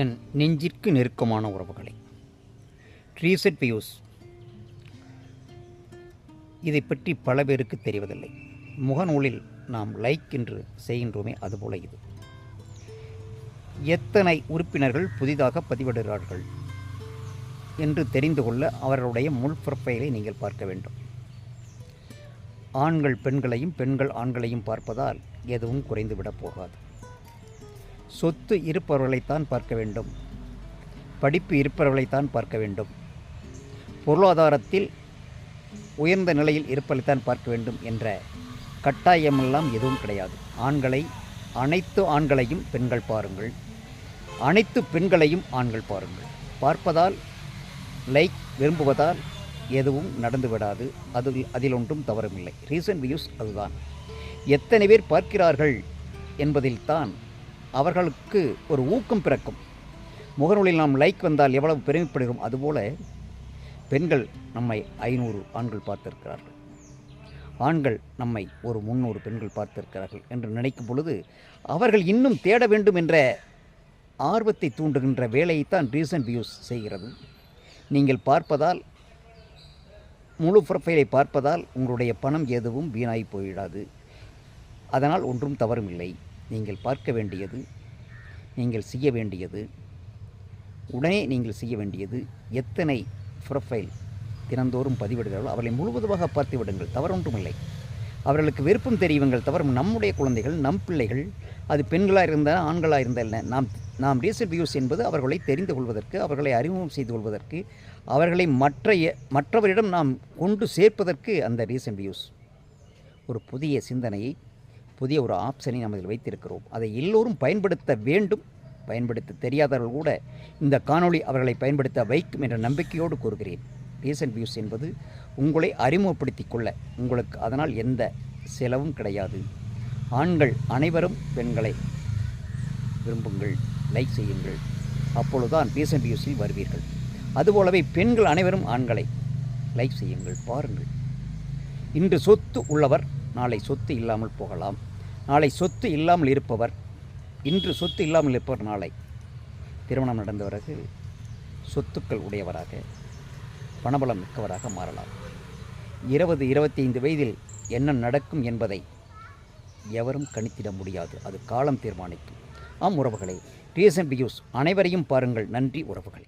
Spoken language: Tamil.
என் நெஞ்சிற்கு நெருக்கமான உறவுகளை, ரீசெட் வியூஸ் இதை பற்றி பல பேருக்கு தெரிவதில்லை. முகநூலில் நாம் லைக் என்று செய்கின்றோமே, அதுபோல இது. எத்தனை உறுப்பினர்கள் புதிதாக பதிவிடுகிறார்கள் என்று தெரிந்து கொள்ள அவர்களுடைய முழு ப்ரொஃபைலை நீங்கள் பார்க்க வேண்டும். ஆண்கள் பெண்களையும் பெண்கள் ஆண்களையும் பார்ப்பதால் எதுவும் குறைந்துவிடப் போகாது. சொத்து இருப்பவர்களைத்தான் பார்க்க வேண்டும், படிப்பு இருப்பவர்களைத்தான் பார்க்க வேண்டும், பொருளாதாரத்தில் உயர்ந்த நிலையில் இருப்பதைத்தான் பார்க்க வேண்டும் என்ற கட்டாயமெல்லாம் எதுவும் கிடையாது. அனைத்து ஆண்களையும் பெண்கள் பாருங்கள், அனைத்து பெண்களையும் ஆண்கள் பாருங்கள். பார்ப்பதால், லைக் விரும்புவதால் எதுவும் நடந்துவிடாது. அதில் ஒன்றும் தவறுமில்லை. ரீசன் வியூஸ் அதுதான். எத்தனை பேர் பார்க்கிறார்கள் என்பதில்தான் அவர்களுக்கு ஒரு ஊக்கம் பிறக்கும். முகநூலில் நாம் லைக் வந்தால் எவ்வளவு பெருமைப்படுகிறோம், அதுபோல பெண்கள் நம்மை 500 ஆண்கள் பார்த்திருக்கிறார்கள், ஆண்கள் நம்மை ஒரு 300 பெண்கள் பார்த்திருக்கிறார்கள் என்று நினைக்கும் பொழுது அவர்கள் இன்னும் தேட வேண்டும் என்ற ஆர்வத்தை தூண்டுகின்ற வேலையைத்தான் ரீசன்ட் வியூஸ் செய்கிறது. நீங்கள் பார்ப்பதால், முழு ப்ரொஃபைலை பார்ப்பதால் உங்களுடைய பணம் எதுவும் வீணாகி போயிடாது. அதனால் ஒன்றும் தவறும் இல்லை. நீங்கள் பார்க்க வேண்டியது, நீங்கள் செய்ய வேண்டியது, உடனே நீங்கள் செய்ய வேண்டியது, எத்தனை ப்ரொஃபைல் தினந்தோறும் பதிவிடுகிறார்கள் அவர்களை முழுவதுமாக பார்த்து விடுங்கள். தவறொன்றும் இல்லை. அவர்களுக்கு விருப்பம் தெரியுங்கள். தவறும் நம்முடைய குழந்தைகள், நம் பிள்ளைகள், அது பெண்களாக இருந்தால் ஆண்களாக இருந்தால் நாம் ரீசெட் வியூஸ் என்பது அவர்களை தெரிந்து கொள்வதற்கு, அவர்களை அறிமுகம் செய்து கொள்வதற்கு, அவர்களை மற்றவரிடம் நாம் கொண்டு சேர்ப்பதற்கு அந்த ரீசெட் வியூஸ். ஒரு புதிய சிந்தனையை, புதிய ஒரு ஆப்ஷனை நாம் இதில் வைத்திருக்கிறோம். அதை எல்லோரும் பயன்படுத்த வேண்டும். பயன்படுத்த தெரியாதவர்கள் கூட இந்த காணொளி அவர்களை பயன்படுத்த வைக்கும் என்ற நம்பிக்கையோடு கூறுகிறேன். ரீசெண்ட் வியூஸ் என்பது உங்களை அறிமுகப்படுத்திக் கொள்ள உங்களுக்கு அதனால் எந்த செலவும் கிடையாது. ஆண்கள் அனைவரும் பெண்களை விரும்புங்கள், லைக் செய்யுங்கள். அப்பொழுதுதான் ரீசெண்ட் வியூஸில் வருவீர்கள். அதுபோலவே பெண்கள் அனைவரும் ஆண்களை லைக் செய்யுங்கள், பாருங்கள். இன்று சொத்து உள்ளவர் நாளை சொத்து இல்லாமல் போகலாம். நாளை சொத்து இல்லாமல் இருப்பவர், இன்று சொத்து இல்லாமல் இருப்பவர் நாளை திருமணம் நடந்த பிறகு சொத்துக்கள் உடையவராக, பணபலம் மிக்கவராக மாறலாம். 20-25 வயதில் என்ன நடக்கும் என்பதை எவரும் கணித்திட முடியாது. அது காலம் தீர்மானிக்கும். ஆம் உறவுகளே, ரீசெண்ட் வியூஸ் அனைவரையும் பாருங்கள். நன்றி உறவுகளே.